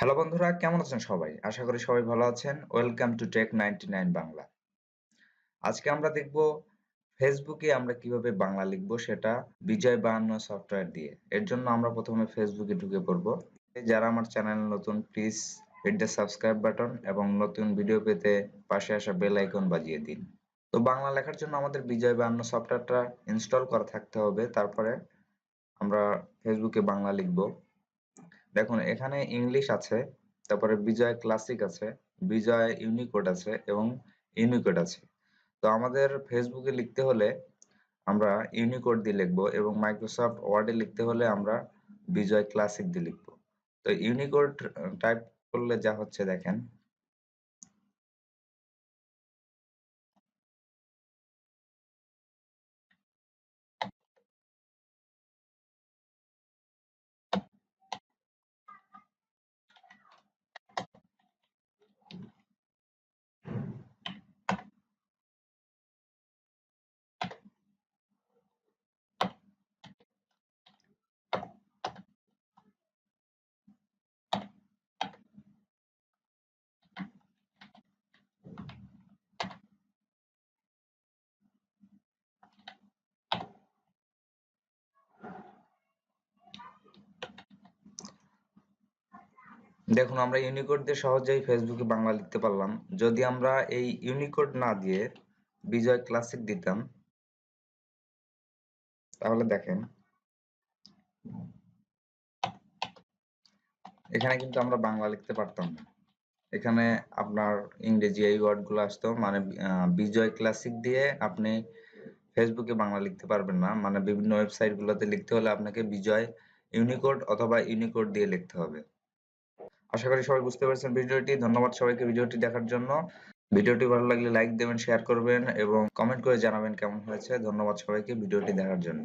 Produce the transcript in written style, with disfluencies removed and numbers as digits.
Hello বন্ধুরা, কেমন আছেন সবাই? আশা করি সবাই ভালো আছেন। Welcome to tech 99 Bangla. আজকে আমরা দেখব ফেসবুকে আমরা কিভাবে বাংলা লিখব সেটা বিজয় বায়ান্ন সফটওয়্যার দিয়ে। এর জন্য আমরা প্রথমে ফেসবুকে ঢুকে পড়ব। যারা আমার চ্যানেল নতুন please hit the subscribe button এবং নতুন ভিডিও পেতে পাশে আসা বেল আইকন বাজিয়ে দিন। তো বাংলা লেখার জন্য আমাদের বিজয় বায়ান্ন সফটওয়্যারটা ইনস্টল করা থাকতে হবে। তারপরে আমরা ফেসবুকে বাংলা লিখব। দেখুন এখানে ইংলিশ আছে, তারপরে বিজয় ক্লাসিক আছে, বিজয় ইউনিকোড আছে এবং ইউনিকোড আছে। তো আমাদের ফেসবুকে লিখতে হলে আমরা ইউনিকোড দিয়ে লিখবো এবং মাইক্রোসফট ওয়ার্ডে লিখতে হলে আমরা বিজয় ক্লাসিক দিয়ে লিখবো। তো ইউনিকোড টাইপ করলে যা হচ্ছে দেখেন। দেখুন আমরা ইউনিকোড দিয়ে সহজেই ফেসবুকে বাংলা লিখতে পারলাম। যদি আমরা এই ইউনিকোড না দিয়ে বিজয় ক্লাসিক দিতাম তাহলে দেখেন এখানে কিন্তু আমরা বাংলা লিখতে পারতাম না। এখানে আপনার ইংরেজি এই ওয়ার্ডগুলো আসতো, মানে বিজয় ক্লাসিক দিয়ে আপনি ফেসবুকে বাংলা লিখতে পারবেন না। মানে বিভিন্ন ওয়েবসাইট গুলোতে লিখতে হলে আপনাকে বিজয় ইউনিকোড অথবা ইউনিকোড দিয়ে লিখতে হবে। আশা করি সবাই বুঝতে পেরেছেন ভিডিওটি। ধন্যবাদ সবাইকে ভিডিওটি দেখার জন্য। ভিডিওটি ভালো লাগলে লাইক দেবেন, শেয়ার করবেন এবং কমেন্ট করে জানাবেন কেমন হয়েছে। ধন্যবাদ সবাইকে ভিডিওটি দেখার জন্য।